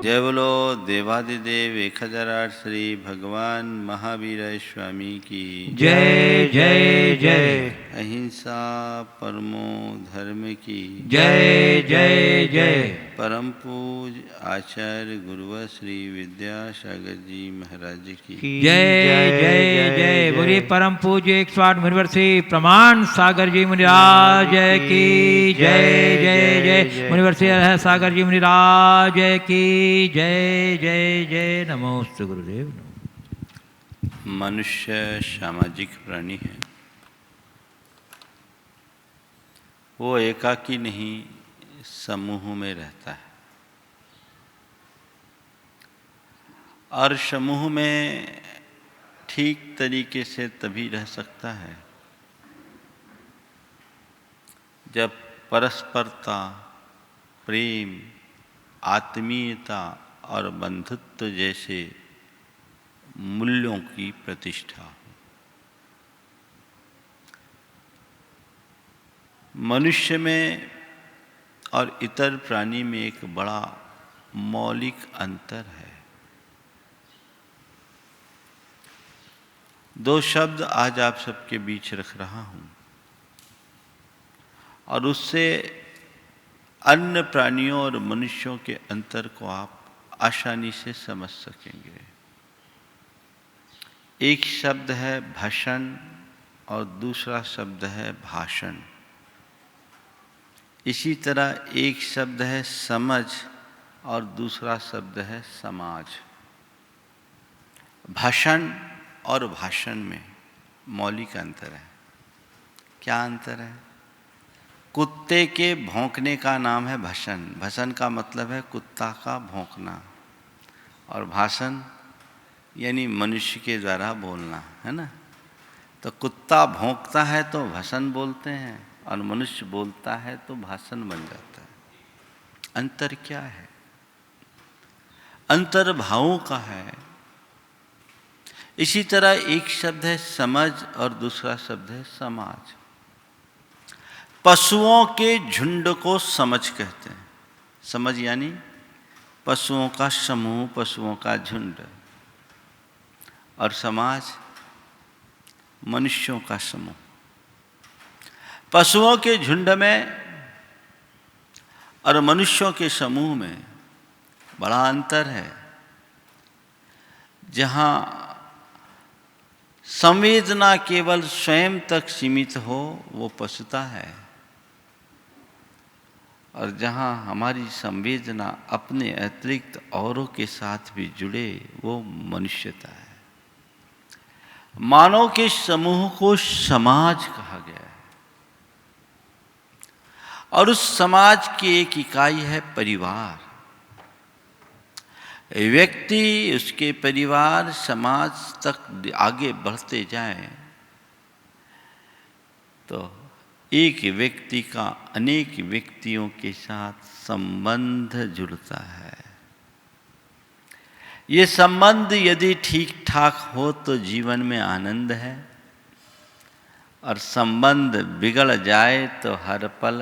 जय बोलो देवादिदेव 1008 श्री भगवान महावीर स्वामी की जय जय जय। अहिंसा परमो धर्म की जय जय जय। परम पूज आचार्य गुरुवर श्री विद्यासागर जी महाराज की जय जय जय। बोलिए परम पूज्य 108 मुनिवर्षी प्रमाण सागर जी मुनिराज की जय जय जय। मुनिवर्षी सागर जी मुनिराज की जय जय जय। नमोस्तु गुरुदेव। मनुष्य सामाजिक प्राणी है। वो एकाकी नहीं समूह में रहता है, और समूह में ठीक तरीके से तभी रह सकता है जब परस्परता, प्रेम, आत्मीयता और बंधुत्व जैसे मूल्यों की प्रतिष्ठा हो। मनुष्य में और इतर प्राणी में एक बड़ा मौलिक अंतर है। दो शब्द आज आप सबके बीच रख रहा हूं, और उससे अन्य प्राणियों और मनुष्यों के अंतर को आप आसानी से समझ सकेंगे। एक शब्द है भाषण और दूसरा शब्द है भाषण। इसी तरह एक शब्द है समझ और दूसरा शब्द है समाज। भाषण और भाषण में मौलिक अंतर है। क्या अंतर है? कुत्ते के भौंकने का नाम है भाषण। भाषण का मतलब है कुत्ता का भौंकना, और भाषण यानी मनुष्य के द्वारा बोलना, है ना। तो कुत्ता भौंकता है तो भाषण बोलते हैं, और मनुष्य बोलता है तो भाषण बन जाता है। अंतर क्या है? अंतर भावों का है। इसी तरह एक शब्द है समझ और दूसरा शब्द है समाज। पशुओं के झुंड को समझ कहते हैं। समझ यानी पशुओं का समूह, पशुओं का झुंड, और समाज मनुष्यों का समूह। पशुओं के झुंड में और मनुष्यों के समूह में बड़ा अंतर है। जहाँ संवेदना केवल स्वयं तक सीमित हो वो पशुता है, और जहाँ हमारी संवेदना अपने अतिरिक्त औरों के साथ भी जुड़े वो मनुष्यता है। मानव के समूह को समाज कहा गया है, और उस समाज की एक इकाई है परिवार। व्यक्ति, उसके परिवार, समाज तक आगे बढ़ते जाए तो एक व्यक्ति का अनेक व्यक्तियों के साथ संबंध जुड़ता है। ये संबंध यदि ठीक ठाक हो तो जीवन में आनंद है, और संबंध बिगड़ जाए तो हर पल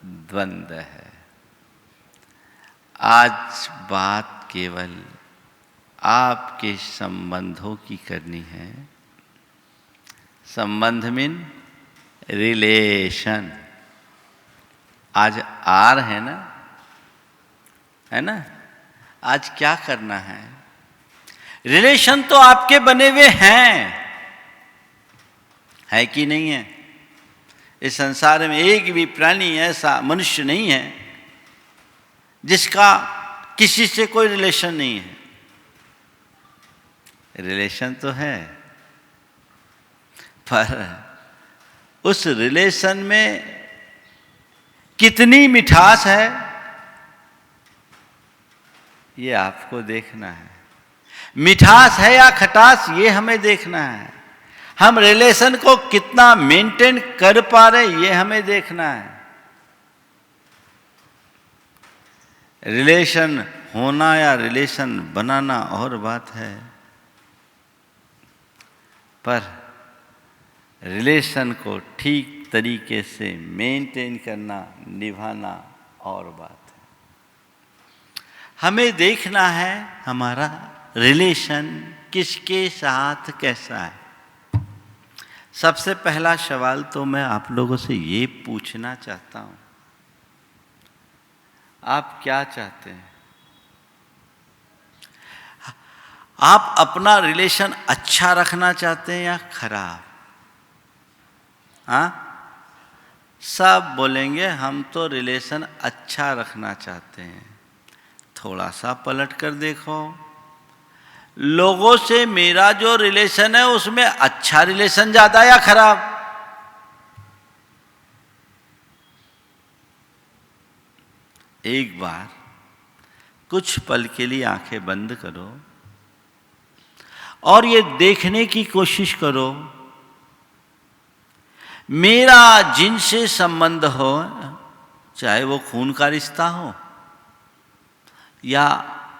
द्वंद्व है। आज बात केवल आपके संबंधों की करनी है। संबंध मीन रिलेशन। आज आर है ना, है ना। आज क्या करना है? रिलेशन तो आपके बने हुए हैं, है कि नहीं है? इस संसार में एक भी प्राणी ऐसा मनुष्य नहीं है जिसका किसी से कोई रिलेशन नहीं है। रिलेशन तो है, पर उस रिलेशन में कितनी मिठास है ये आपको देखना है। मिठास है या खटास ये हमें देखना है। हम रिलेशन को कितना मेंटेन कर पा रहे ये हमें देखना है। रिलेशन होना या रिलेशन बनाना और बात है, पर रिलेशन को ठीक तरीके से मेंटेन करना, निभाना और बात है। हमें देखना है हमारा रिलेशन किसके साथ कैसा है। सबसे पहला सवाल तो मैं आप लोगों से ये पूछना चाहता हूं, आप क्या चाहते हैं? आप अपना रिलेशन अच्छा रखना चाहते हैं या खराब? हाँ, सब बोलेंगे हम तो रिलेशन अच्छा रखना चाहते हैं। थोड़ा सा पलट कर देखो, लोगों से मेरा जो रिलेशन है उसमें अच्छा रिलेशन ज्यादा या खराब? एक बार कुछ पल के लिए आंखें बंद करो और ये देखने की कोशिश करो, मेरा जिनसे संबंध हो, चाहे वो खून का रिश्ता हो या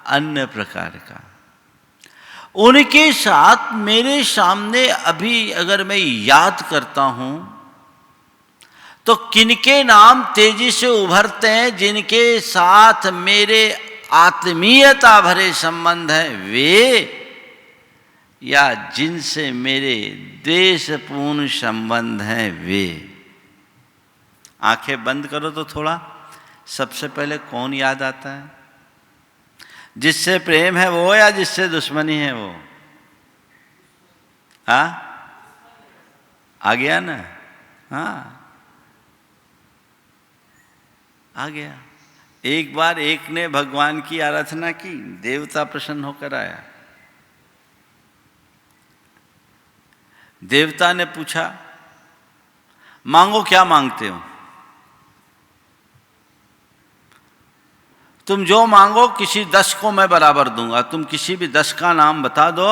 अन्य प्रकार का, उनके साथ मेरे सामने अभी अगर मैं याद करता हूं तो किनके नाम तेजी से उभरते हैं? जिनके साथ मेरे आत्मीयता भरे संबंध है वे, या जिनसे मेरे द्वेषपूर्ण संबंध हैं वे। आंखें बंद करो तो थोड़ा, सबसे पहले कौन याद आता है? जिससे प्रेम है वो या जिससे दुश्मनी है वो? हाँ, आ गया ना? हाँ, आ गया। एक बार एक ने भगवान की आराधना की, देवता प्रसन्न होकर आया। देवता ने पूछा, मांगो, क्या मांगते हो? तुम जो मांगो किसी 10 को मैं बराबर दूंगा। तुम किसी भी 10 का नाम बता दो,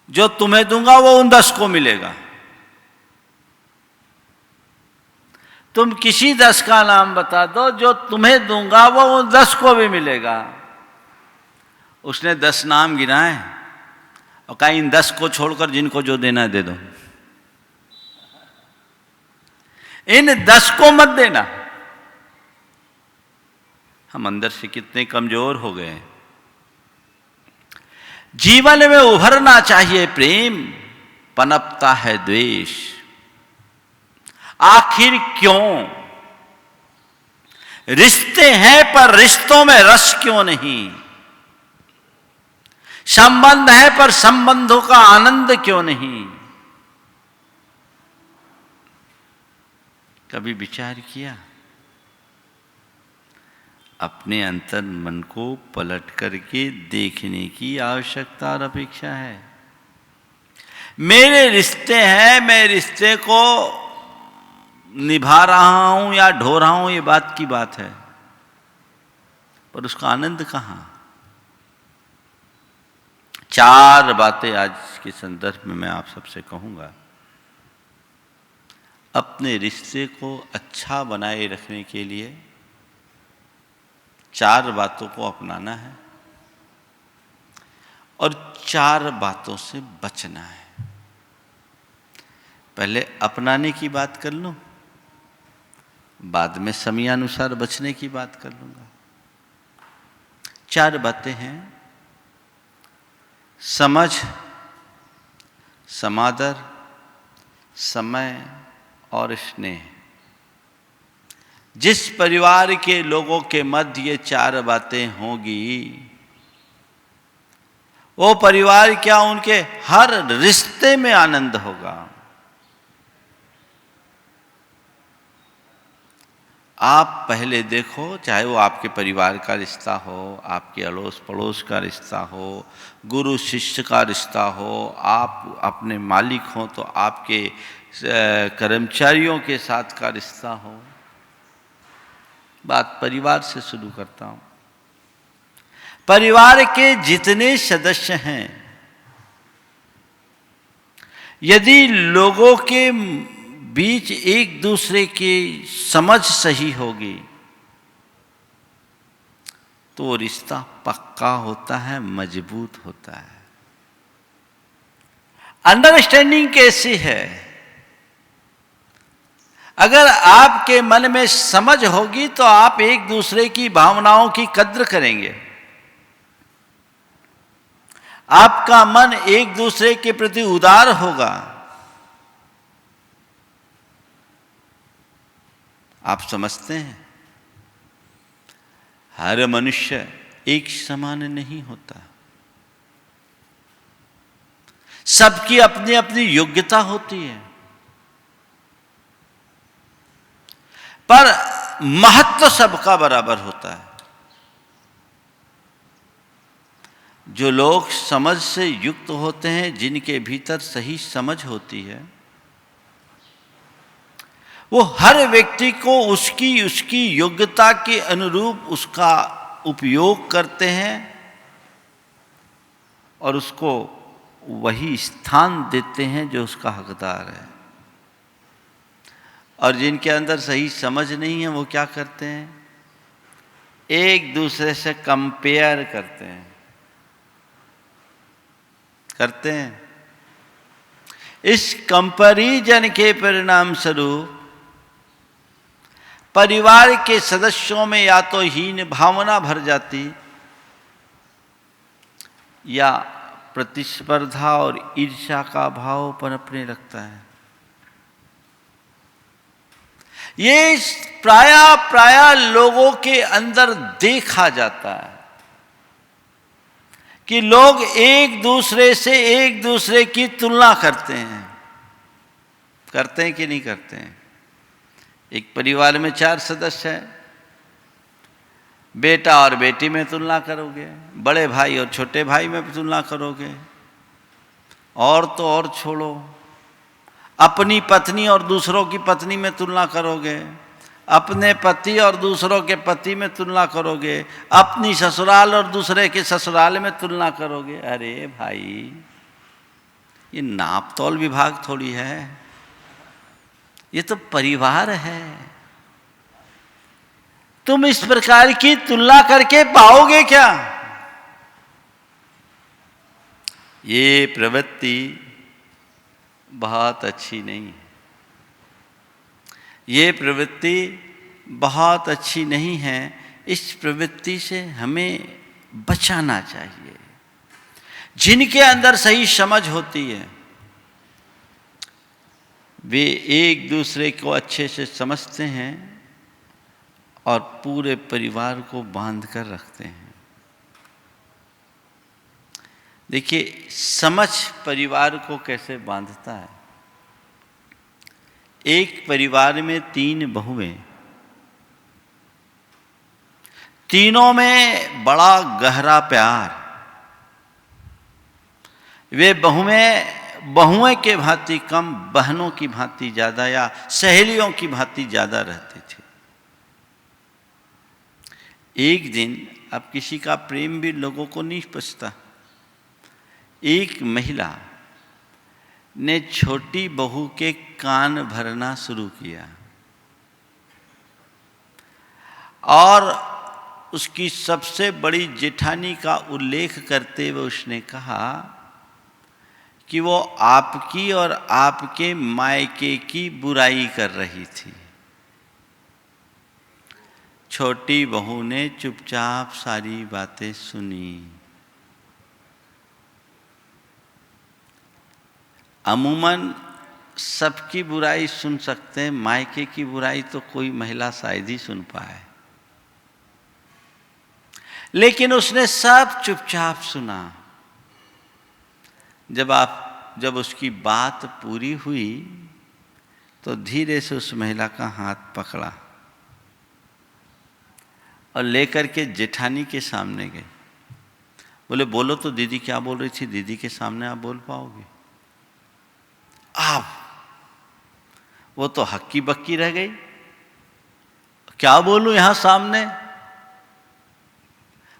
जो तुम्हें दूंगा वो उन 10 को मिलेगा। तुम किसी 10 का नाम बता दो, जो तुम्हें दूंगा वो उन 10 को भी मिलेगा। उसने 10 नाम गिनाए और कहा इन 10 को छोड़कर जिनको जो देना दे दो, इन 10 को मत देना। हम अंदर से कितने कमजोर हो गए। जीवन में उभरना चाहिए प्रेम, पनपता है द्वेष। आखिर क्यों? रिश्ते हैं पर रिश्तों में रस क्यों नहीं? संबंध है पर संबंधों का आनंद क्यों नहीं? कभी विचार किया? अपने अंतर मन को पलट करके देखने की आवश्यकता और अपेक्षा है। मेरे रिश्ते हैं, मैं रिश्ते को निभा रहा हूं या ढो रहा हूं, ये बात की बात है, पर उसका आनंद कहां? 4 बातें आज के संदर्भ में मैं आप सबसे कहूंगा। अपने रिश्ते को अच्छा बनाए रखने के लिए 4 बातों को अपनाना है और 4 बातों से बचना है। पहले अपनाने की बात कर लूं, बाद में समयानुसार बचने की बात कर लूंगा। 4 बातें हैं: समझ, समादर, समय और स्नेह। जिस परिवार के लोगों के मध्य ये 4 बातें होंगी, वो परिवार क्या, उनके हर रिश्ते में आनंद होगा। आप पहले देखो, चाहे वो आपके परिवार का रिश्ता हो, आपके अड़ोस पड़ोस का रिश्ता हो, गुरु शिष्य का रिश्ता हो, आप अपने मालिक हो तो आपके कर्मचारियों के साथ का रिश्ता हो। बात परिवार से शुरू करता हूं। परिवार के जितने सदस्य हैं, यदि लोगों के बीच एक दूसरे की समझ सही होगी तो रिश्ता पक्का होता है, मजबूत होता है। अंडरस्टैंडिंग कैसी है? अगर आपके मन में समझ होगी तो आप एक दूसरे की भावनाओं की कद्र करेंगे। आपका मन एक दूसरे के प्रति उदार होगा। आप समझते हैं, हर मनुष्य एक समान नहीं होता। सबकी अपनी अपनी योग्यता होती है, पर महत्व सबका बराबर होता है। जो लोग समझ से युक्त होते हैं, जिनके भीतर सही समझ होती है, वो हर व्यक्ति को उसकी योग्यता के अनुरूप उसका उपयोग करते हैं और उसको वही स्थान देते हैं जो उसका हकदार है। और जिनके अंदर सही समझ नहीं है, वो क्या करते हैं? एक दूसरे से कंपेयर करते हैं। इस कंपैरिजन के परिणाम स्वरूप परिवार के सदस्यों में या तो हीन भावना भर जाती, या प्रतिस्पर्धा और ईर्ष्या का भाव पनपने लगता है। ये प्राय लोगों के अंदर देखा जाता है कि लोग एक दूसरे की तुलना करते हैं कि नहीं करते हैं? एक परिवार में 4 सदस्य हैं, बेटा और बेटी में तुलना करोगे, बड़े भाई और छोटे भाई में तुलना करोगे, और तो और छोड़ो, अपनी पत्नी और दूसरों की पत्नी में तुलना करोगे, अपने पति और दूसरों के पति में तुलना करोगे, अपनी ससुराल और दूसरे के ससुराल में तुलना करोगे। अरे भाई, ये नाप तौल विभाग थोड़ी है, ये तो परिवार है। तुम इस प्रकार की तुलना करके पाओगे क्या? ये प्रवृत्ति बहुत अच्छी नहीं है। ये प्रवृत्ति बहुत अच्छी नहीं है। इस प्रवृत्ति से हमें बचाना चाहिए। जिनके अंदर सही समझ होती है, वे एक दूसरे को अच्छे से समझते हैं और पूरे परिवार को बांध कर रखते हैं। देखिए, समझ परिवार को कैसे बांधता है। एक परिवार में 3 बहुएं, तीनों में बड़ा गहरा प्यार। वे बहुएं के भांति कम, बहनों की भांति ज्यादा, या सहेलियों की भांति ज्यादा रहते थे। एक दिन, अब किसी का प्रेम भी लोगों को नहीं पचता, एक महिला ने छोटी बहू के कान भरना शुरू किया और उसकी सबसे बड़ी जेठानी का उल्लेख करते हुए उसने कहा कि वो आपकी और आपके मायके की बुराई कर रही थी। छोटी बहू ने चुपचाप सारी बातें सुनी। अमूमन सबकी बुराई सुन सकते हैं, मायके की बुराई तो कोई महिला शायद ही सुन पाए, लेकिन उसने सब चुपचाप सुना। जब उसकी बात पूरी हुई तो धीरे से उस महिला का हाथ पकड़ा और लेकर के जेठानी के सामने गए। बोले, बोलो तो दीदी क्या बोल रही थी, दीदी के सामने आप बोल पाओगे? आप, वो तो हक्की बक्की रह गई, क्या बोलूं यहां सामने?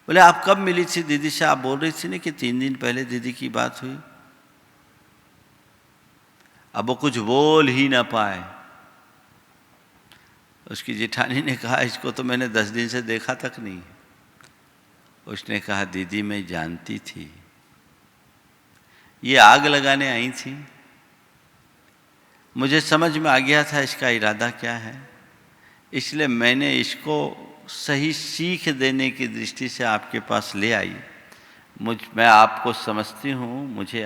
बोले, आप कब मिली थी दीदी से? आप बोल रही थी ना कि 3 दिन पहले दीदी की बात हुई। अब वो कुछ बोल ही ना पाए। उसकी जेठानी ने कहा, इसको तो मैंने 10 दिन से देखा तक नहीं। उसने कहा, दीदी मैं जानती थी, ये आग लगाने आई थी मुझे समझ में आ गया था इसका इरादा क्या है, इसलिए मैंने इसको सही सीख देने की दृष्टि से आपके पास ले आई। मैं आपको समझती हूँ, मुझे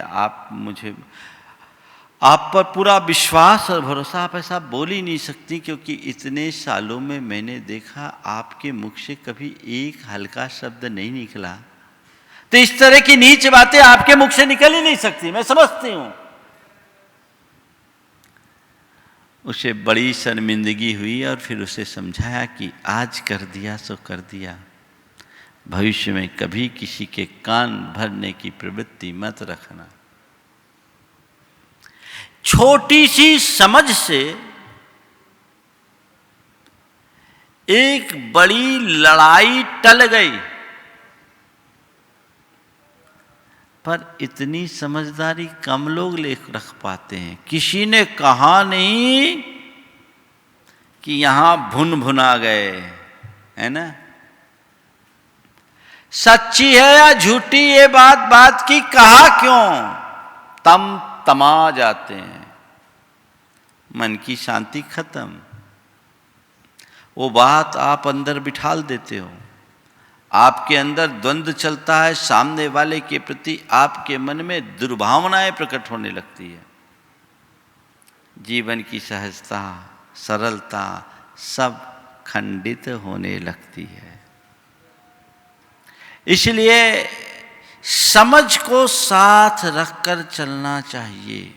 आप पर पूरा विश्वास और भरोसा, आप ऐसा बोल ही नहीं सकती, क्योंकि इतने सालों में मैंने देखा आपके मुख से कभी एक हल्का शब्द नहीं निकला। तो इस तरह की नीच बातें आपके मुख से निकल ही नहीं सकती, मैं समझती हूं। उसे बड़ी शर्मिंदगी हुई और फिर उसे समझाया कि आज कर दिया सो कर दिया, भविष्य में कभी किसी के कान भरने की प्रवृत्ति मत रखना। छोटी सी समझ से एक बड़ी लड़ाई टल गई, पर इतनी समझदारी कम लोग रख पाते हैं। किसी ने कहा नहीं कि यहां भुन भुना गए, है ना? सच्ची है या झूठी ये बात की कहा क्यों, तमा जाते हैं, मन की शांति खत्म। वो बात आप अंदर बिठाल देते हो, आपके अंदर द्वंद्व चलता है, सामने वाले के प्रति आपके मन में दुर्भावनाएं प्रकट होने लगती है, जीवन की सहजता सरलता सब खंडित होने लगती है। इसलिए समझ को साथ रखकर चलना चाहिए।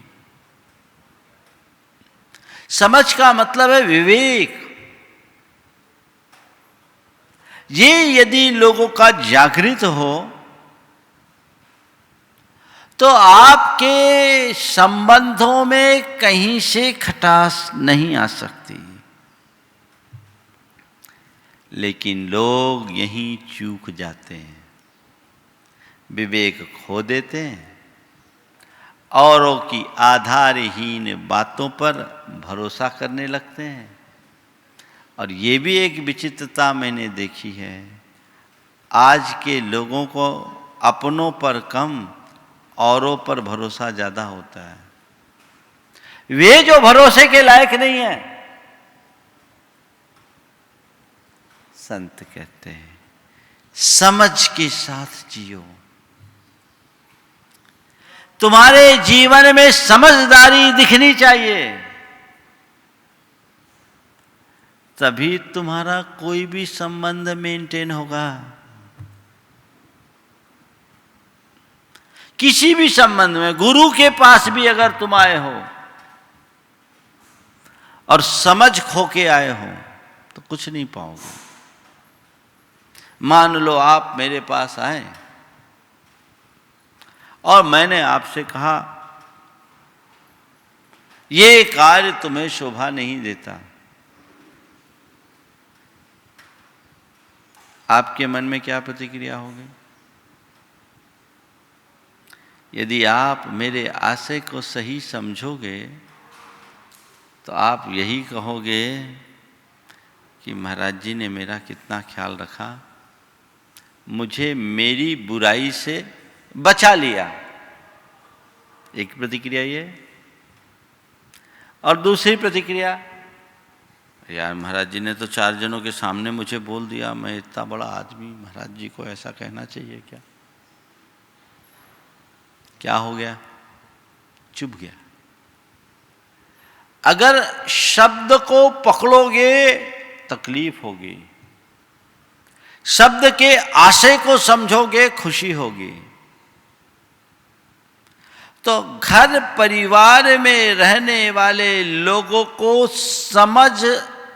समझ का मतलब है विवेक। ये यदि लोगों का जागृत हो तो आपके संबंधों में कहीं से खटास नहीं आ सकती। लेकिन लोग यहीं चूक जाते हैं, विवेक खो देते हैं, औरों की आधारहीन बातों पर भरोसा करने लगते हैं। और ये भी एक विचित्रता मैंने देखी है, आज के लोगों को अपनों पर कम, औरों पर भरोसा ज़्यादा होता है। वे जो भरोसे के लायक नहीं है, संत कहते हैं समझ के साथ जियो। तुम्हारे जीवन में समझदारी दिखनी चाहिए, तभी तुम्हारा कोई भी संबंध मेंटेन होगा। किसी भी संबंध में, गुरु के पास भी अगर तुम आए हो और समझ खो के आए हो तो कुछ नहीं पाओगे। मान लो आप मेरे पास आए और मैंने आपसे कहा ये कार्य तुम्हें शोभा नहीं देता, आपके मन में क्या प्रतिक्रिया होगी? यदि आप मेरे आशय को सही समझोगे तो आप यही कहोगे कि महाराज जी ने मेरा कितना ख्याल रखा, मुझे मेरी बुराई से बचा लिया। एक प्रतिक्रिया ये। और दूसरी प्रतिक्रिया, यार महाराज जी ने तो 4 जनों के सामने मुझे बोल दिया, मैं इतना बड़ा आदमी, महाराज जी को ऐसा कहना चाहिए क्या? क्या हो गया? चुप गया। अगर शब्द को पकड़ोगे तकलीफ होगी, शब्द के आशय को समझोगे खुशी होगी। तो घर परिवार में रहने वाले लोगों को समझ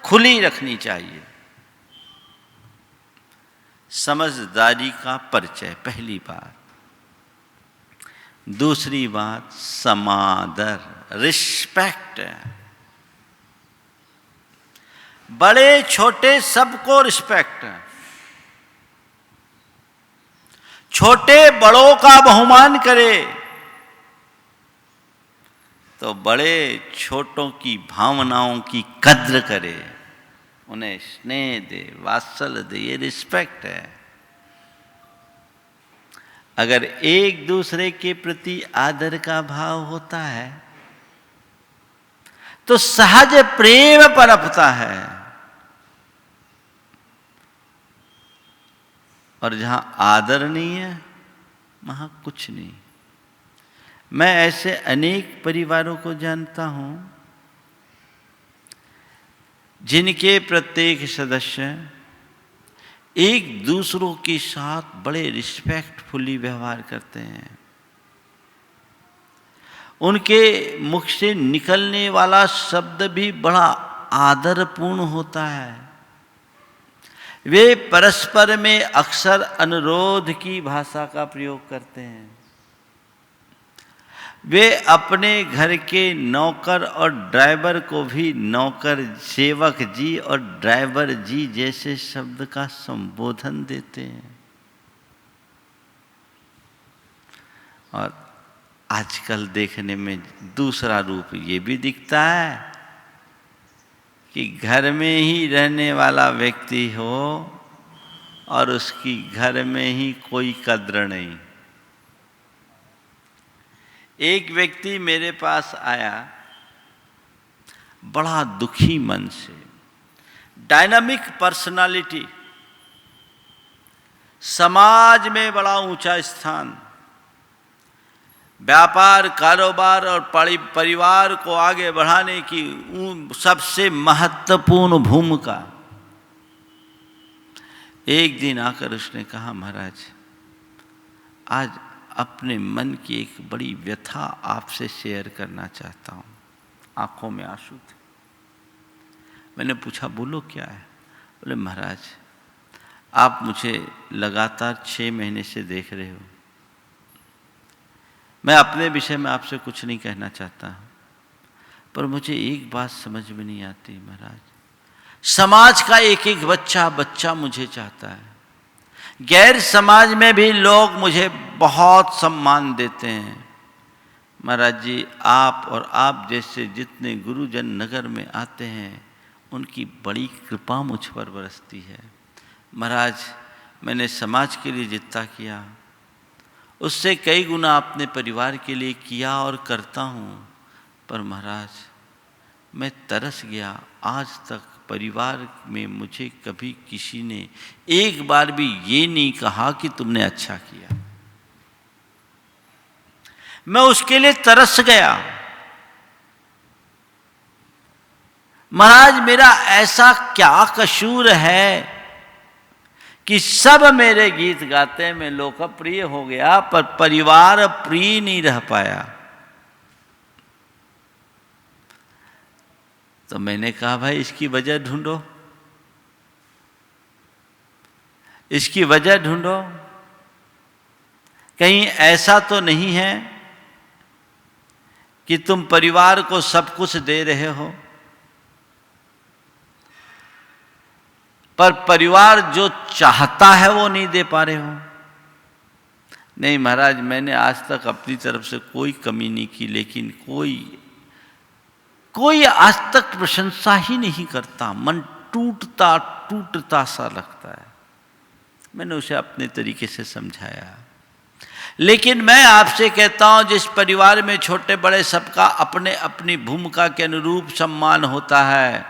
खुली रखनी चाहिए। समझदारी का परिचय पहली बात। दूसरी बात समादर, रिस्पेक्ट। बड़े छोटे सबको रिस्पेक्ट। छोटे बड़ों का बहुमान करे तो बड़े छोटों की भावनाओं की कद्र करे, उन्हें स्नेह दे, वात्सल्य दे, ये रिस्पेक्ट है। अगर एक दूसरे के प्रति आदर का भाव होता है तो सहज प्रेम पनपता है। और जहां आदर नहीं है वहां कुछ नहीं। मैं ऐसे अनेक परिवारों को जानता हूं जिनके प्रत्येक सदस्य एक दूसरों के साथ बड़े रिस्पेक्टफुली व्यवहार करते हैं। उनके मुख से निकलने वाला शब्द भी बड़ा आदरपूर्ण होता है। वे परस्पर में अक्सर अनुरोध की भाषा का प्रयोग करते हैं। वे अपने घर के नौकर और ड्राइवर को भी नौकर, सेवक जी और ड्राइवर जी जैसे शब्द का संबोधन देते हैं। और आजकल देखने में दूसरा रूप ये भी दिखता है कि घर में ही रहने वाला व्यक्ति हो और उसकी घर में ही कोई कद्र नहीं। एक व्यक्ति मेरे पास आया बड़ा दुखी मन से, डायनामिक पर्सनालिटी, समाज में बड़ा ऊंचा स्थान, व्यापार, कारोबार और परिवार को आगे बढ़ाने की सबसे महत्वपूर्ण भूमिका। एक दिन आकर उसने कहा, महाराज आज अपने मन की एक बड़ी व्यथा आपसे शेयर करना चाहता हूं। आंखों में आंसू थे। मैंने पूछा, बोलो क्या है? बोले, महाराज आप मुझे लगातार 6 महीने से देख रहे हो। मैं अपने विषय में आपसे कुछ नहीं कहना चाहता, पर मुझे एक बात समझ में नहीं आती महाराज। समाज का एक एक बच्चा मुझे चाहता है। गैर समाज में भी लोग मुझे बहुत सम्मान देते हैं। महाराज जी, आप और आप जैसे जितने गुरुजन नगर में आते हैं उनकी बड़ी कृपा मुझ पर बरसती है। महाराज मैंने समाज के लिए जितना किया उससे कई गुना अपने परिवार के लिए किया और करता हूँ, पर महाराज मैं तरस गया। आज तक परिवार में मुझे कभी किसी ने एक बार भी ये नहीं कहा कि तुमने अच्छा किया। मैं उसके लिए तरस गया। महाराज मेरा ऐसा क्या कसूर है कि सब मेरे गीत गाते मैं लोकप्रिय हो गया, पर परिवार प्रिय नहीं रह पाया। तो मैंने कहा, भाई इसकी वजह ढूंढो, इसकी वजह ढूंढो। कहीं ऐसा तो नहीं है कि तुम परिवार को सब कुछ दे रहे हो, पर परिवार जो चाहता है वो नहीं दे पा रहे हो। नहीं महाराज, मैंने आज तक अपनी तरफ से कोई कमी नहीं की, लेकिन कोई आज तक प्रशंसा ही नहीं करता। मन टूटता टूटता सा लगता है। मैंने उसे अपने तरीके से समझाया। लेकिन मैं आपसे कहता हूं, जिस परिवार में छोटे बड़े सबका अपने अपनी भूमिका के अनुरूप सम्मान होता है,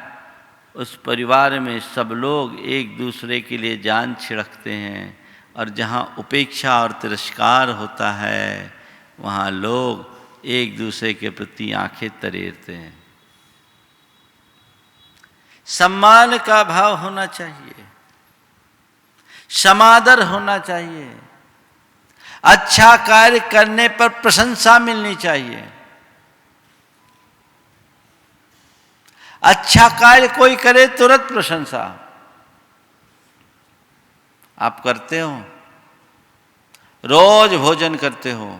उस परिवार में सब लोग एक दूसरे के लिए जान छिड़कते हैं। और जहां उपेक्षा और तिरस्कार होता है वहां लोग एक दूसरे के प्रति आंखें तरेरते हैं। सम्मान का भाव होना चाहिए, समादर होना चाहिए, अच्छा कार्य करने पर प्रशंसा मिलनी चाहिए। अच्छा कार्य कोई करे तुरंत प्रशंसा। आप करते हो, रोज भोजन करते हो,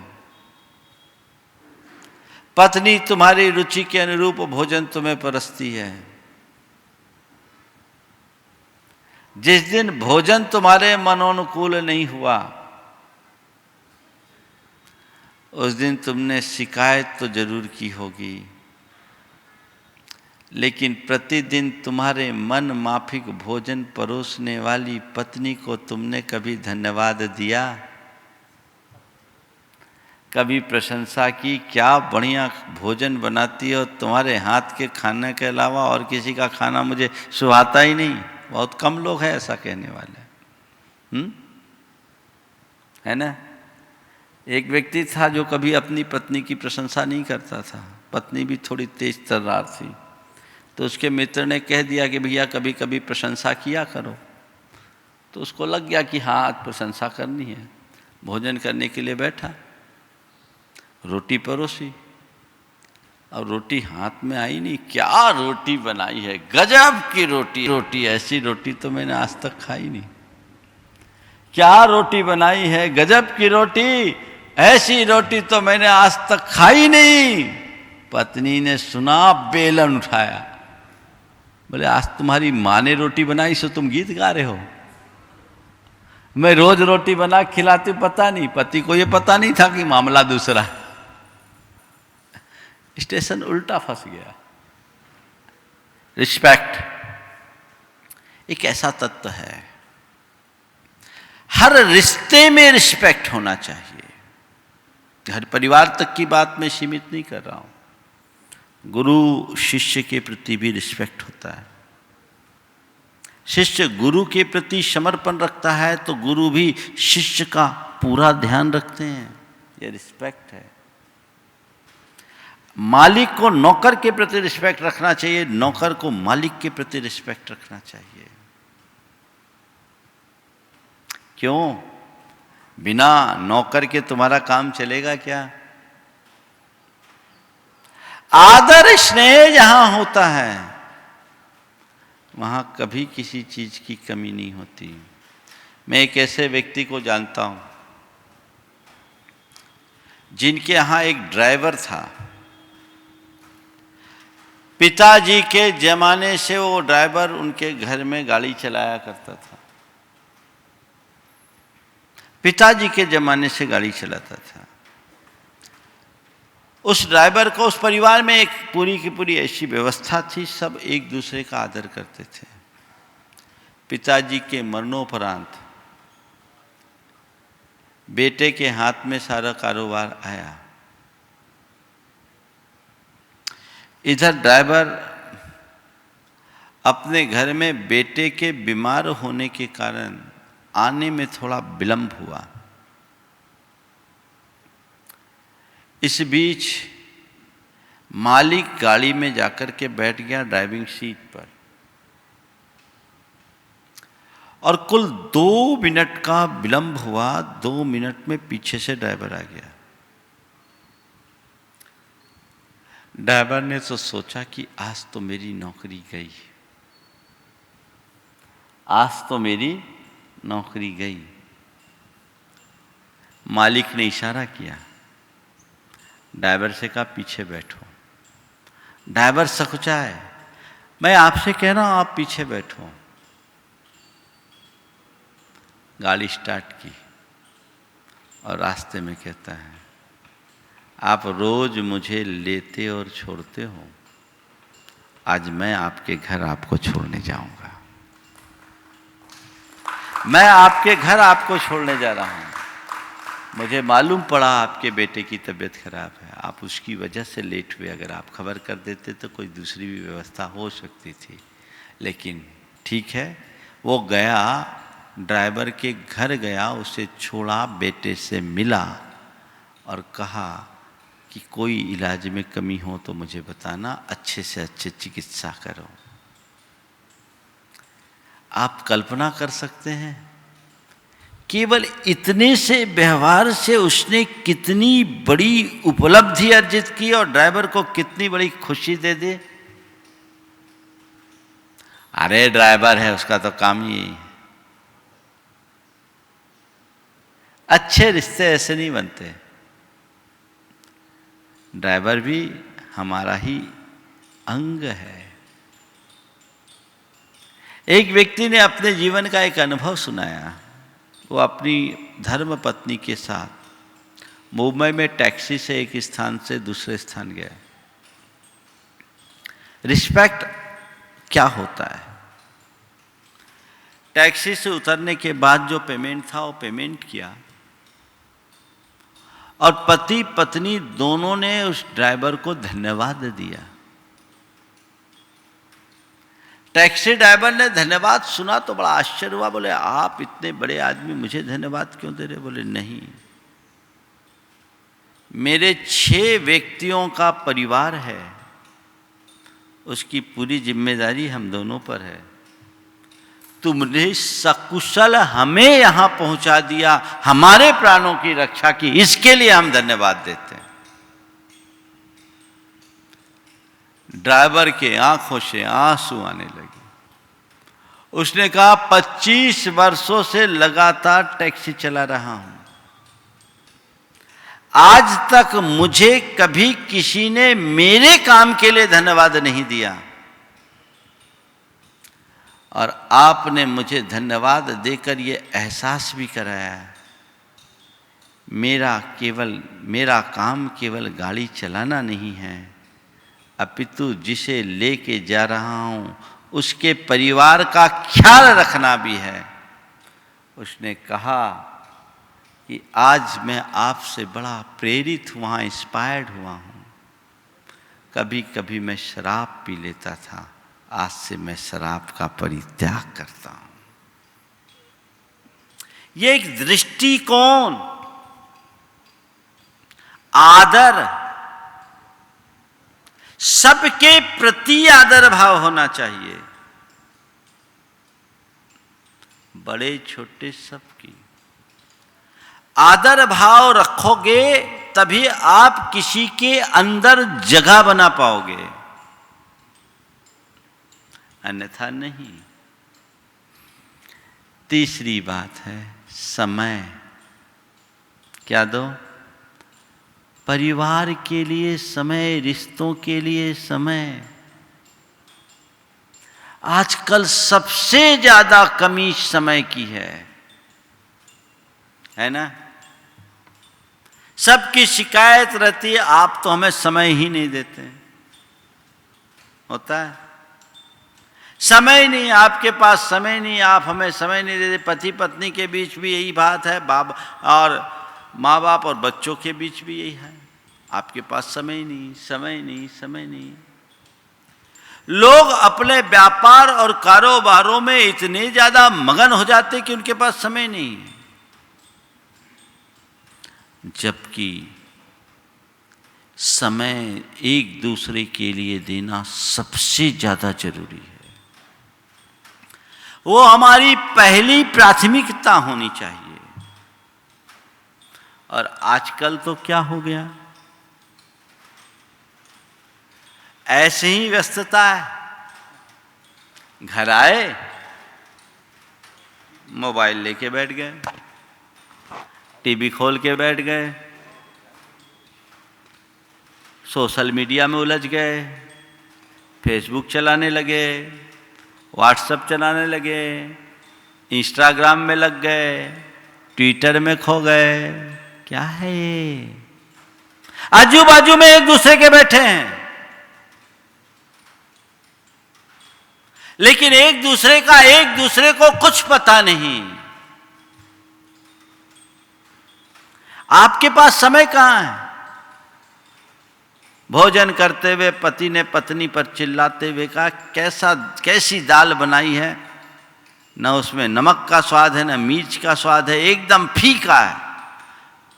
पत्नी तुम्हारी रुचि के अनुरूप भोजन तुम्हें परसती है। जिस दिन भोजन तुम्हारे मनोनुकूल नहीं हुआ उस दिन तुमने शिकायत तो जरूर की होगी, लेकिन प्रतिदिन तुम्हारे मन माफिक भोजन परोसने वाली पत्नी को तुमने कभी धन्यवाद दिया? कभी प्रशंसा की, क्या बढ़िया भोजन बनाती हो, तुम्हारे हाथ के खाने के अलावा और किसी का खाना मुझे सुहाता ही नहीं। बहुत कम लोग हैं ऐसा कहने वाले, है ना। एक व्यक्ति था जो कभी अपनी पत्नी की प्रशंसा नहीं करता था। पत्नी भी थोड़ी तेज तर्रार थी, तो उसके मित्र ने कह दिया कि भैया कभी कभी प्रशंसा किया करो। तो उसको लग गया कि हाँ आज प्रशंसा करनी है। भोजन करने के लिए बैठा, रोटी परोसी और रोटी हाथ में आई नहीं। क्या रोटी बनाई है, गजब की रोटी, ऐसी रोटी तो मैंने आज तक खाई नहीं। क्या रोटी बनाई है, गजब की रोटी, ऐसी रोटी तो मैंने आज तक खाई नहीं। पत्नी ने सुना, बेलन उठाया, बोले आज तुम्हारी माँ ने रोटी बनाई सो तुम गीत गा रहे हो। मैं रोज रोटी बना खिलाती हूं, पता नहीं। पति को ये पता नहीं था कि मामला दूसरा। स्टेशन उल्टा फंस गया। रिस्पेक्ट एक ऐसा तत्व है, हर रिश्ते में रिस्पेक्ट होना चाहिए। हर परिवार तक की बात मैं सीमित नहीं कर रहा हूं। गुरु शिष्य के प्रति भी रिस्पेक्ट होता है। शिष्य गुरु के प्रति समर्पण रखता है तो गुरु भी शिष्य का पूरा ध्यान रखते हैं। यह रिस्पेक्ट है। मालिक को नौकर के प्रति रिस्पेक्ट रखना चाहिए, नौकर को मालिक के प्रति रिस्पेक्ट रखना चाहिए। क्यों? बिना नौकर के तुम्हारा काम चलेगा क्या? आदर स्नेह जहां होता है वहां कभी किसी चीज की कमी नहीं होती। मैं एक ऐसे व्यक्ति को जानता हूं जिनके यहां एक ड्राइवर था। पिताजी के जमाने से वो ड्राइवर उनके घर में गाड़ी चलाया करता था। पिताजी के जमाने से गाड़ी चलाता था। उस ड्राइवर को, उस परिवार में एक पूरी की पूरी ऐसी व्यवस्था थी, सब एक दूसरे का आदर करते थे। पिताजी के मरणोपरांत बेटे के हाथ में सारा कारोबार आया। इधर ड्राइवर अपने घर में बेटे के बीमार होने के कारण आने में थोड़ा विलंब हुआ। इस बीच मालिक गाड़ी में जाकर के बैठ गया ड्राइविंग सीट पर और कुल 2 मिनट का विलंब हुआ। 2 मिनट में पीछे से ड्राइवर आ गया। ड्राइवर ने तो सोचा कि आज तो मेरी नौकरी गई, आज तो मेरी नौकरी गई। मालिक ने इशारा किया, ड्राइवर से कहा पीछे बैठो। ड्राइवर सकुचा है, मैं आपसे कह रहा हूं आप पीछे बैठो। गाड़ी स्टार्ट की और रास्ते में कहता है, आप रोज मुझे लेते और छोड़ते हो, आज मैं आपके घर आपको छोड़ने जाऊंगा। मैं आपके घर आपको छोड़ने जा रहा हूं। मुझे मालूम पड़ा आपके बेटे की तबीयत खराब है, आप उसकी वजह से लेट हुए। अगर आप खबर कर देते तो कोई दूसरी भी व्यवस्था हो सकती थी, लेकिन ठीक है। वो गया, ड्राइवर के घर गया, उसे छोड़ा, बेटे से मिला और कहा कि कोई इलाज में कमी हो तो मुझे बताना, अच्छे से अच्छे चिकित्सा करो। आप कल्पना कर सकते हैं केवल इतने से व्यवहार से उसने कितनी बड़ी उपलब्धि अर्जित की और ड्राइवर को कितनी बड़ी खुशी दे दी। अरे ड्राइवर है, उसका तो काम ही है। अच्छे रिश्ते ऐसे नहीं बनते। ड्राइवर भी हमारा ही अंग है। एक व्यक्ति ने अपने जीवन का एक अनुभव सुनाया। वो अपनी धर्म पत्नी के साथ मुंबई में टैक्सी से एक स्थान से दूसरे स्थान गया। रिस्पेक्ट क्या होता है? टैक्सी से उतरने के बाद जो पेमेंट था वो पेमेंट किया और पति पत्नी दोनों ने उस ड्राइवर को धन्यवाद दिया। टैक्सी ड्राइवर ने धन्यवाद सुना तो बड़ा आश्चर्य हुआ, बोले आप इतने बड़े आदमी मुझे धन्यवाद क्यों दे रहे? बोले नहीं, मेरे 6 व्यक्तियों का परिवार है, उसकी पूरी जिम्मेदारी हम दोनों पर है। तुमने सकुशल हमें यहां पहुंचा दिया, हमारे प्राणों की रक्षा की, इसके लिए हम धन्यवाद देते हैं। ड्राइवर के आंखों से आंसू आने लगे। उसने कहा 25 वर्षों से लगातार टैक्सी चला रहा हूं, आज तक मुझे कभी किसी ने मेरे काम के लिए धन्यवाद नहीं दिया, और आपने मुझे धन्यवाद देकर ये एहसास भी कराया, मेरा काम केवल गाड़ी चलाना नहीं है, अपितु जिसे लेके जा रहा हूं उसके परिवार का ख्याल रखना भी है। उसने कहा कि आज मैं आपसे बड़ा प्रेरित हुआ, इंस्पायर्ड हुआ हूं। कभी कभी मैं शराब पी लेता था, आज से मैं शराब का परित्याग करता हूं। ये एक दृष्टिकोण, आदर, सबके प्रति आदर भाव होना चाहिए, बड़े छोटे सबकी। आदर भाव रखोगे तभी आप किसी के अंदर जगह बना पाओगे, अन्यथा नहीं। तीसरी बात है समय। क्या दो? परिवार के लिए समय, रिश्तों के लिए समय। आजकल सबसे ज्यादा कमी समय की है ना? सबकी शिकायत रहती है, आप तो हमें समय ही नहीं देते। होता है, समय नहीं, आपके पास समय नहीं, आप हमें समय नहीं देते। पति पत्नी के बीच भी यही बात है, बाप और माँ बाप और बच्चों के बीच भी यही है, आपके पास समय नहीं, समय नहीं, समय नहीं। लोग अपने व्यापार और कारोबारों में इतने ज्यादा मगन हो जाते कि उनके पास समय नहीं है, जबकि समय एक दूसरे के लिए देना सबसे ज्यादा जरूरी है। वो हमारी पहली प्राथमिकता होनी चाहिए। और आजकल तो क्या हो गया, ऐसे ही व्यस्तता है। घर आए, मोबाइल लेके बैठ गए, टीवी खोल के बैठ गए, सोशल मीडिया में उलझ गए, फेसबुक चलाने लगे, व्हाट्सएप चलाने लगे, इंस्टाग्राम में लग गए, ट्विटर में खो गए। क्या है ये? आजू बाजू में एक दूसरे के बैठे हैं, लेकिन एक दूसरे को कुछ पता नहीं। आपके पास समय कहां है? भोजन करते हुए पति ने पत्नी पर चिल्लाते हुए कहा, कैसी दाल बनाई है, न उसमें नमक का स्वाद है, न मिर्च का स्वाद है, एकदम फीका है।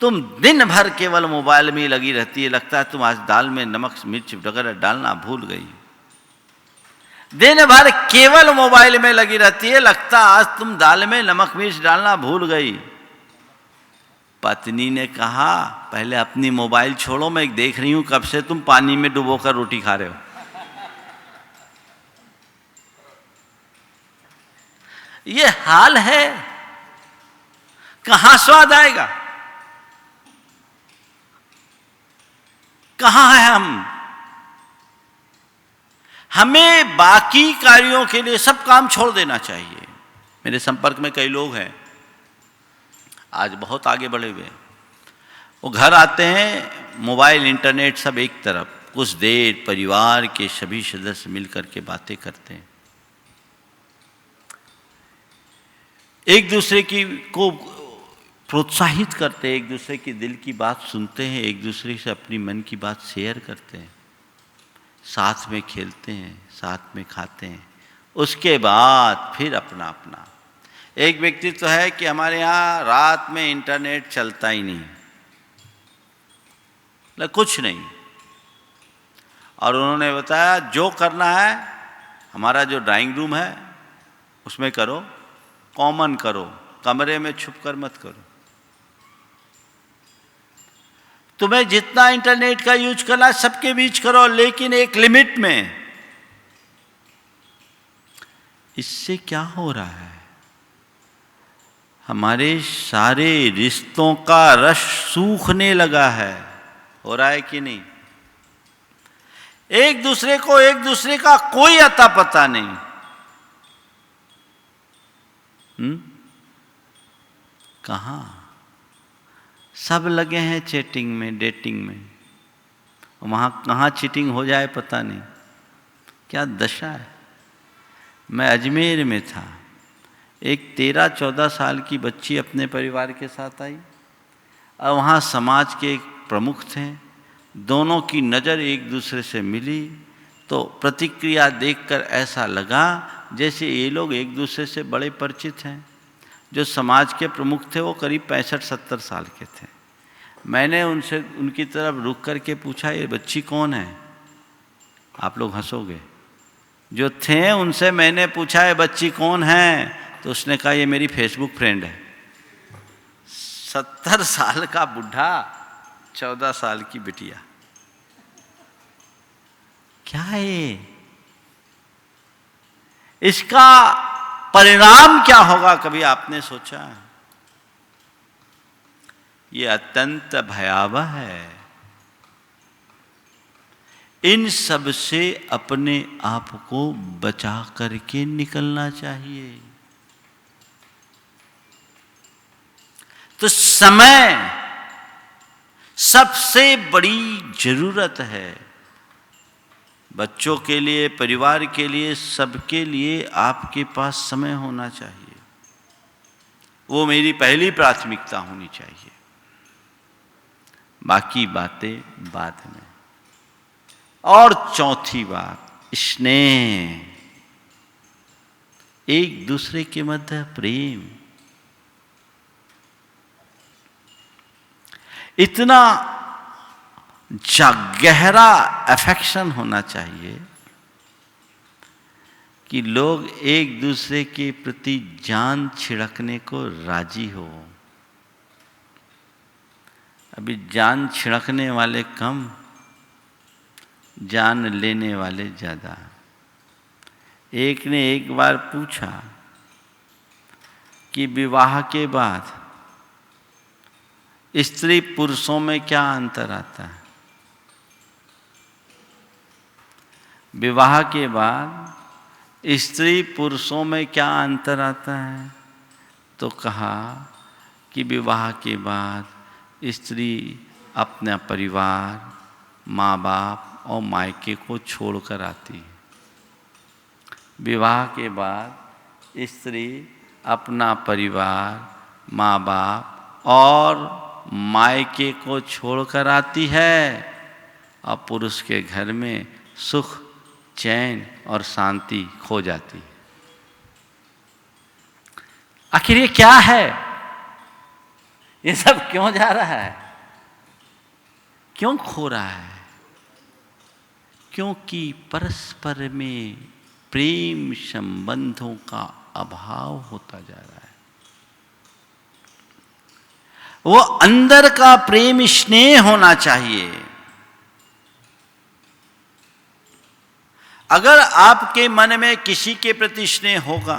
तुम दिन भर केवल मोबाइल में लगी रहती है, लगता है तुम आज दाल में नमक मिर्च वगैरह डालना भूल गई। दिन भर केवल मोबाइल में लगी रहती है, लगता आज तुम दाल में नमक मिर्च डालना भूल गई। पत्नी ने कहा, पहले अपनी मोबाइल छोड़ो, मैं देख रही हूं कब से तुम पानी में डुबोकर रोटी खा रहे हो। ये हाल है, कहां स्वाद आएगा? कहां है हम? हमें बाकी कार्यों के लिए सब काम छोड़ देना चाहिए। मेरे संपर्क में कई लोग हैं, आज बहुत आगे बढ़े हुए। वो घर आते हैं, मोबाइल इंटरनेट सब एक तरफ, कुछ देर परिवार के सभी सदस्य मिलकर के बातें करते हैं, एक दूसरे की को प्रोत्साहित करते हैं, एक दूसरे की दिल की बात सुनते हैं, एक दूसरे से अपनी मन की बात शेयर करते हैं, साथ में खेलते हैं, साथ में खाते हैं। उसके बाद फिर अपना अपना। एक व्यक्ति तो है कि हमारे यहाँ रात में इंटरनेट चलता ही नहीं, कुछ नहीं। और उन्होंने बताया जो करना है, हमारा जो ड्राइंग रूम है उसमें करो, कॉमन करो, कमरे में छुप कर मत करो। तुम्हें जितना इंटरनेट का यूज करना है सबके बीच करो, लेकिन एक लिमिट में। इससे क्या हो रहा है? हमारे सारे रिश्तों का रस सूखने लगा है। हो रहा है कि नहीं? एक दूसरे को एक दूसरे का कोई अता पता नहीं। कहां? सब लगे हैं चैटिंग में, डेटिंग में। वहां कहां चीटिंग हो जाए पता नहीं। क्या दशा है। मैं अजमेर में था, एक 13-14 साल की बच्ची अपने परिवार के साथ आई और वहाँ समाज के एक प्रमुख थे। दोनों की नज़र एक दूसरे से मिली तो प्रतिक्रिया देखकर ऐसा लगा जैसे ये लोग एक दूसरे से बड़े परिचित हैं। जो समाज के प्रमुख थे वो करीब 65-70 साल के थे। मैंने उनसे उनकी तरफ रुक करके पूछा, ये बच्ची कौन है? आप लोग हंसोगे। जो थे उनसे मैंने पूछा, ये बच्ची कौन है? तो उसने कहा, ये मेरी फेसबुक फ्रेंड है। 70 साल का बुढ़ा, 14 साल की बिटिया। क्या है ये? इसका परिणाम क्या होगा, कभी आपने सोचा? ये अत्यंत भयावह है। इन सब से अपने आप को बचा करके निकलना चाहिए। तो समय सबसे बड़ी जरूरत है। बच्चों के लिए, परिवार के लिए, सबके लिए आपके पास समय होना चाहिए। वो मेरी पहली प्राथमिकता होनी चाहिए। बाकी बातें बाद में। और चौथी बात, स्नेह, एक दूसरे के मध्य प्रेम। इतना गहरा अफेक्शन होना चाहिए कि लोग एक दूसरे के प्रति जान छिड़कने को राजी हो। अभी जान छिड़कने वाले कम, जान लेने वाले ज़्यादा। एक ने एक बार पूछा कि विवाह के बाद स्त्री पुरुषों में क्या अंतर आता है? विवाह के बाद स्त्री पुरुषों में क्या अंतर आता है? तो कहा कि विवाह के बाद स्त्री अपना परिवार, माँ बाप और मायके को छोड़कर आती है। विवाह के बाद स्त्री अपना परिवार, माँ बाप और मायके को छोड़कर आती है और पुरुष के घर में सुख, चैन और शांति खो जाती है। आखिर ये क्या है? ये सब क्यों जा रहा है? क्यों खो रहा है? क्योंकि परस्पर में प्रेम संबंधों का अभाव होता जा रहा है। वो अंदर का प्रेम, स्नेह होना चाहिए। अगर आपके मन में किसी के प्रति स्नेह होगा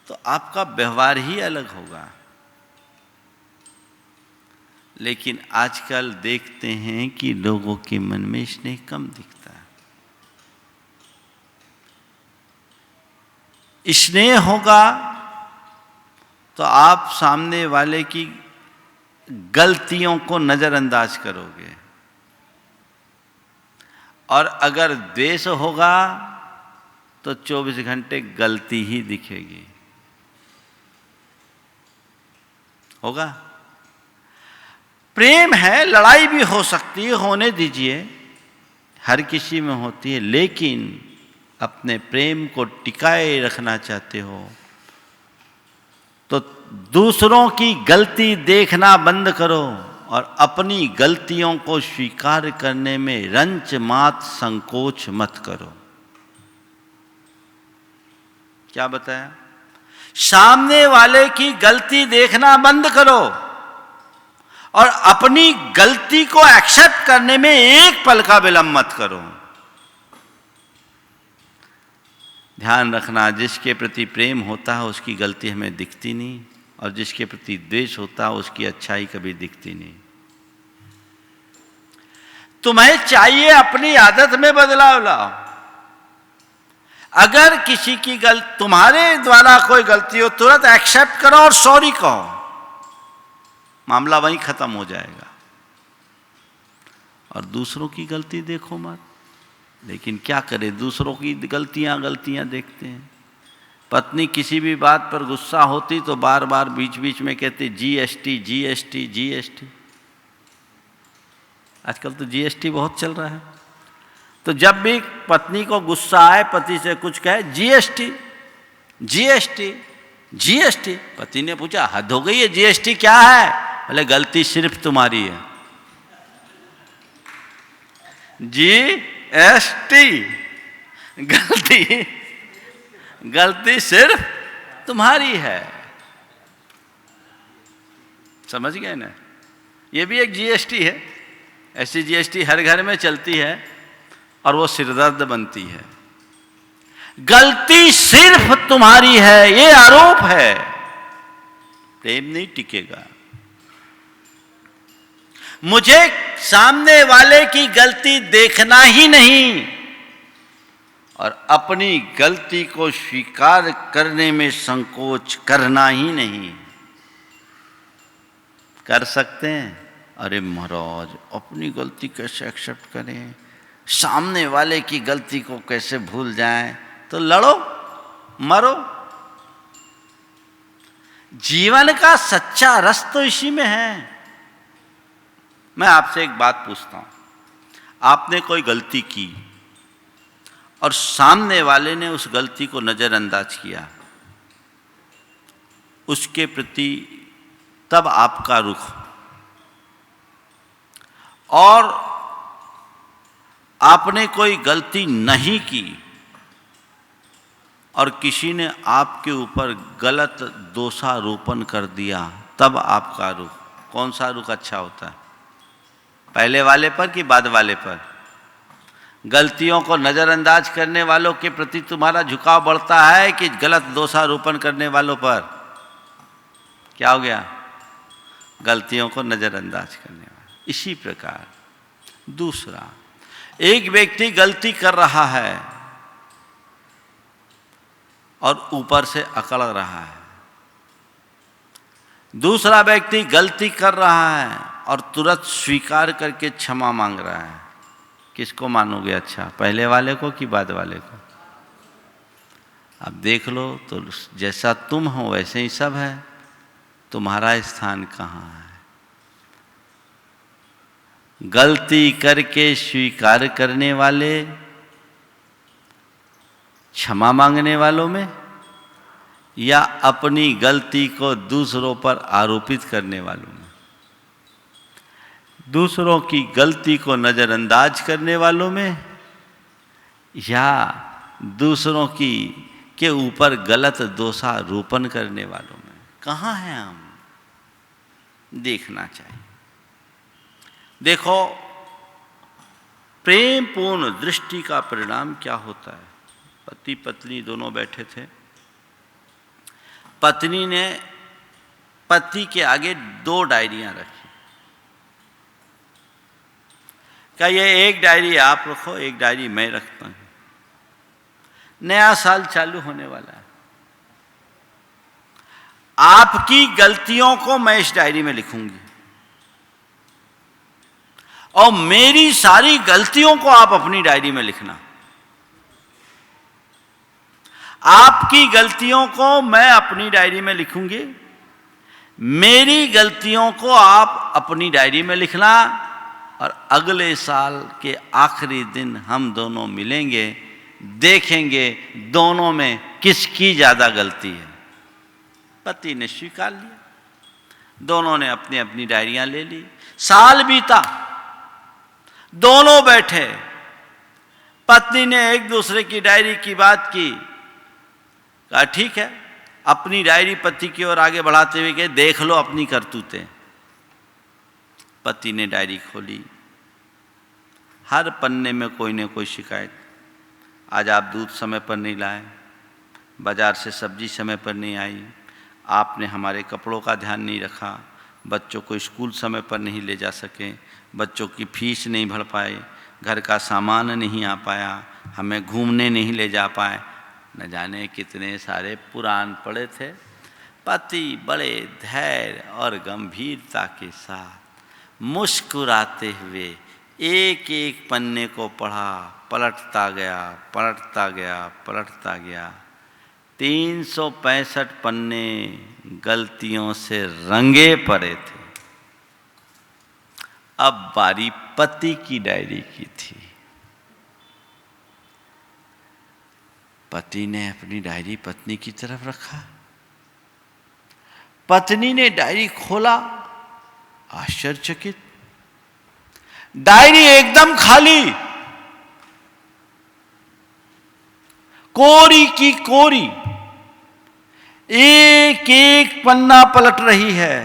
तो आपका व्यवहार ही अलग होगा। लेकिन आजकल देखते हैं कि लोगों के मन में स्नेह कम दिखता है। स्नेह होगा तो आप सामने वाले की गलतियों को नजरअंदाज करोगे, और अगर द्वेष होगा तो 24 घंटे गलती ही दिखेगी। होगा? प्रेम है, लड़ाई भी हो सकती है, होने दीजिए, हर किसी में होती है, लेकिन अपने प्रेम को टिकाए रखना चाहते हो तो दूसरों की गलती देखना बंद करो और अपनी गलतियों को स्वीकार करने में रंच मात संकोच मत करो। क्या बताया? सामने वाले की गलती देखना बंद करो और अपनी गलती को एक्सेप्ट करने में एक पल का विलंब मत करो। ध्यान रखना, जिसके प्रति प्रेम होता है उसकी गलती हमें दिखती नहीं, और जिसके प्रति द्वेष होता है उसकी अच्छाई कभी दिखती नहीं। तुम्हें चाहिए अपनी आदत में बदलाव लाओ। अगर किसी की तुम्हारे द्वारा कोई गलती हो, तुरंत एक्सेप्ट करो और सॉरी कहो, मामला वहीं खत्म हो जाएगा। और दूसरों की गलती देखो मत। लेकिन क्या करें, दूसरों की गलतियां देखते हैं। पत्नी किसी भी बात पर गुस्सा होती तो बार बार बीच बीच में कहती जीएसटी जीएसटी जीएसटी। आजकल तो जीएसटी बहुत चल रहा है, तो जब भी पत्नी को गुस्सा आए, पति से कुछ कहे जीएसटी जीएसटी जीएसटी। पति ने पूछा हद हो गई है, जीएसटी क्या है? बोले गलती सिर्फ तुम्हारी है। जीएसटी, गलती सिर्फ तुम्हारी है। समझ गए ना? ये भी एक जीएसटी है। ऐसी जीएसटी हर घर में चलती है और वो सिरदर्द बनती है। गलती सिर्फ तुम्हारी है, ये आरोप है। प्रेम नहीं टिकेगा। मुझे सामने वाले की गलती देखना ही नहीं और अपनी गलती को स्वीकार करने में संकोच करना ही नहीं। कर सकते हैं? अरे महाराज, अपनी गलती कैसे एक्सेप्ट करें, सामने वाले की गलती को कैसे भूल जाएं? तो लड़ो, मरो। जीवन का सच्चा रस तो इसी में है। मैं आपसे एक बात पूछता हूं, आपने कोई गलती की और सामने वाले ने उस गलती को नजरअंदाज किया, उसके प्रति तब आपका रुख, और आपने कोई गलती नहीं की और किसी ने आपके ऊपर गलत दोषारोपण कर दिया, तब आपका रुख, कौन सा रुख अच्छा होता है? पहले वाले पर कि बाद वाले पर? गलतियों को नजरअंदाज करने वालों के प्रति तुम्हारा झुकाव बढ़ता है कि गलत दोषारोपण करने वालों पर? क्या हो गया? गलतियों को नजरअंदाज करने वाला। इसी प्रकार दूसरा, एक व्यक्ति गलती कर रहा है और ऊपर से अकड़ रहा है, दूसरा व्यक्ति गलती कर रहा है और तुरंत स्वीकार करके क्षमा मांग रहा है। किसको मानोगे अच्छा, पहले वाले को कि बाद वाले को? अब देख लो तो जैसा तुम हो वैसे ही सब है, तुम्हारा स्थान कहाँ है? गलती करके स्वीकार करने वाले, क्षमा मांगने वालों में, या अपनी गलती को दूसरों पर आरोपित करने वालों में? दूसरों की गलती को नजरअंदाज करने वालों में, या दूसरों के ऊपर गलत दोषारोपण करने वालों में? कहाँ हैं हम? देखना चाहिए। देखो, प्रेम पूर्ण दृष्टि का परिणाम क्या होता है? पति पत्नी दोनों बैठे थे। पत्नी ने पति के आगे 2 डायरियां रखी। क्या ये एक डायरी आप रखो, एक डायरी मैं रखता हूं। नया साल चालू होने वाला है, आपकी गलतियों को मैं इस डायरी में लिखूंगी और मेरी सारी गलतियों को आप अपनी डायरी में लिखना। आपकी गलतियों को मैं अपनी डायरी में लिखूंगी, मेरी गलतियों को आप अपनी डायरी में लिखना और अगले साल के आखिरी दिन हम दोनों मिलेंगे, देखेंगे दोनों में किसकी ज़्यादा गलती है। पति ने स्वीकार लिया, दोनों ने अपनी अपनी डायरियां ले ली। साल बीता, दोनों बैठे, पत्नी ने एक दूसरे की डायरी की बात की, कहा ठीक है, अपनी डायरी पति की ओर आगे बढ़ाते हुए कहे देख लो अपनी करतूतें। पति ने डायरी खोली, हर पन्ने में कोई न कोई शिकायत। आज आप दूध समय पर नहीं लाए, बाजार से सब्जी समय पर नहीं आई, आपने हमारे कपड़ों का ध्यान नहीं रखा, बच्चों को स्कूल समय पर नहीं ले जा सके, बच्चों की फीस नहीं भर पाए, घर का सामान नहीं आ पाया, हमें घूमने नहीं ले जा पाए। न जाने कितने सारे पुराण पड़े थे। पति बड़े धैर्य और गंभीरता के साथ मुस्कुराते हुए एक एक पन्ने को पढ़ा, पलटता गया, पलटता गया, पलटता गया। 365 पन्ने गलतियों से रंगे पड़े थे। अब बारी पति की डायरी की थी। पति ने अपनी डायरी पत्नी की तरफ रखा, पत्नी ने डायरी खोला, आश्चर्यचकित, डायरी एकदम खाली, कोरी की कोरी, एक एक पन्ना पलट रही है,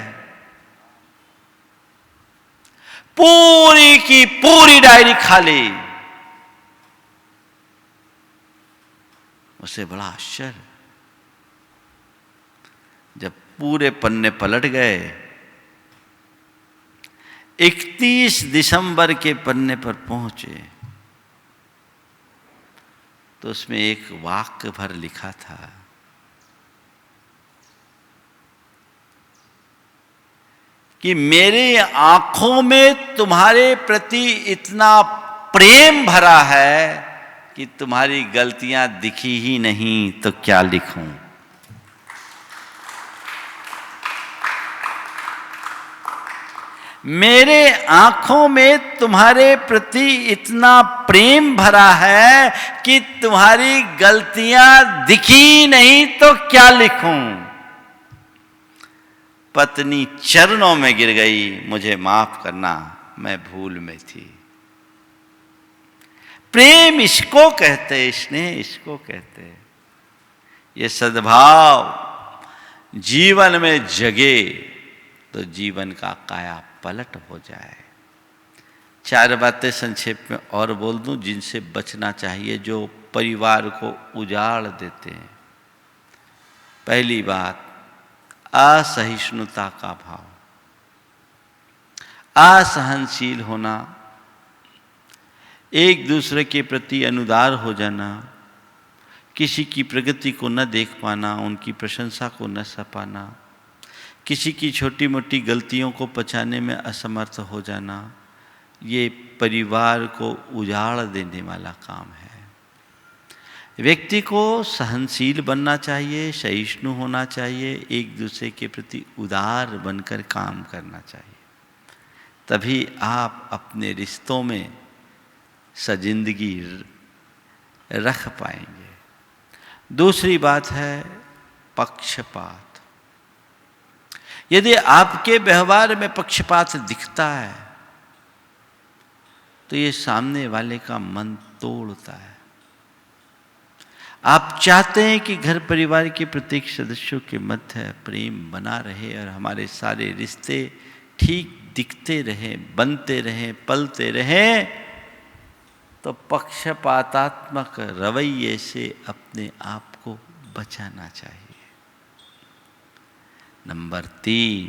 पूरी की पूरी डायरी खाली। उसे बड़ा आश्चर्य, जब पूरे पन्ने पलट गए, 31 दिसंबर के पन्ने पर पहुंचे तो उसमें एक वाक्य भर लिखा था, कि मेरे आंखों में तुम्हारे प्रति इतना प्रेम भरा है कि तुम्हारी गलतियां दिखी ही नहीं तो क्या लिखूं। मेरे आंखों में तुम्हारे प्रति इतना प्रेम भरा है कि तुम्हारी गलतियां दिखी नहीं तो क्या लिखूं। पत्नी चरणों में गिर गई, मुझे माफ करना, मैं भूल में थी। प्रेम इसको कहते, स्नेह इसको कहते। ये सद्भाव जीवन में जगे तो जीवन का काया पलट हो जाए। 4 बातें संक्षेप में और बोल दूं जिनसे बचना चाहिए, जो परिवार को उजाड़ देते हैं। पहली बात, असहिष्णुता का भाव, असहनशील होना, एक दूसरे के प्रति अनुदार हो जाना, किसी की प्रगति को न देख पाना, उनकी प्रशंसा को न सह पाना, किसी की छोटी मोटी गलतियों को पछाने में असमर्थ हो जाना, ये परिवार को उजाड़ देने वाला काम है। व्यक्ति को सहनशील बनना चाहिए, सहिष्णु होना चाहिए, एक दूसरे के प्रति उदार बनकर काम करना चाहिए, तभी आप अपने रिश्तों में सजिंदगी रख पाएंगे। दूसरी बात है पक्षपात। यदि आपके व्यवहार में पक्षपात दिखता है तो ये सामने वाले का मन तोड़ता है। आप चाहते हैं कि घर परिवार के प्रत्येक सदस्यों के मध्य प्रेम बना रहे और हमारे सारे रिश्ते ठीक दिखते रहे, बनते रहे, पलते रहे, तो पक्षपातात्मक रवैये से अपने आप को बचाना चाहिए। नंबर 3,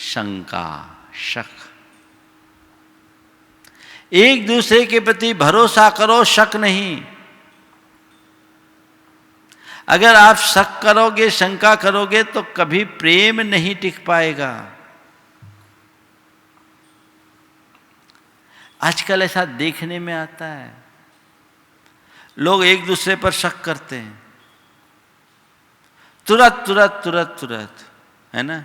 शंका, शक। एक दूसरे के प्रति भरोसा करो, शक नहीं। अगर आप शक करोगे, शंका करोगे तो कभी प्रेम नहीं टिक पाएगा। आजकल ऐसा देखने में आता है, लोग एक दूसरे पर शक करते हैं, तुरंत तुरंत तुरंत तुरंत। है ना?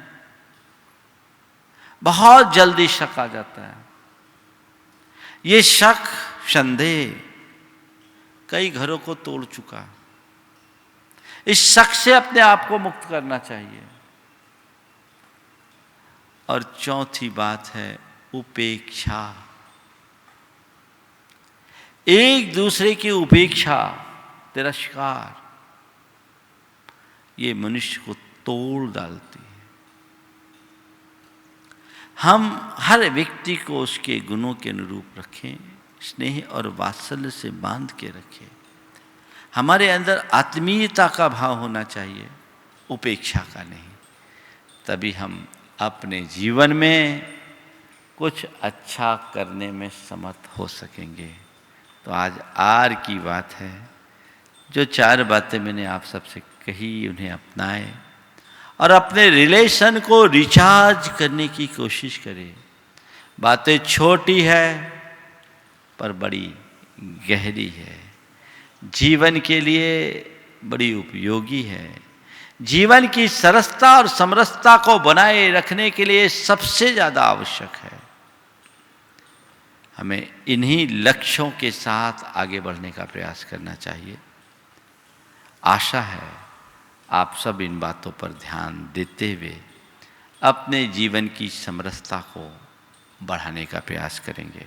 बहुत जल्दी शक आ जाता है। ये शक, संदेह कई घरों को तोड़ चुका। इस शक से अपने आप को मुक्त करना चाहिए। और चौथी बात है उपेक्षा। एक दूसरे की उपेक्षा, तिरस्कार, ये मनुष्य को तोड़ डालती है। हम हर व्यक्ति को उसके गुणों के अनुरूप रखें, स्नेह और वात्सल्य से बांध के रखें। हमारे अंदर आत्मीयता का भाव होना चाहिए, उपेक्षा का नहीं। तभी हम अपने जीवन में कुछ अच्छा करने में समर्थ हो सकेंगे। तो आज आर की बात है, जो 4 बातें मैंने आप सबसे कही, उन्हें अपनाएं और अपने रिलेशन को रिचार्ज करने की कोशिश करें। बातें छोटी है पर बड़ी गहरी है, जीवन के लिए बड़ी उपयोगी है। जीवन की सरसता और समरसता को बनाए रखने के लिए सबसे ज़्यादा आवश्यक है। हमें इन्हीं लक्ष्यों के साथ आगे बढ़ने का प्रयास करना चाहिए। आशा है आप सब इन बातों पर ध्यान देते हुए अपने जीवन की समरसता को बढ़ाने का प्रयास करेंगे।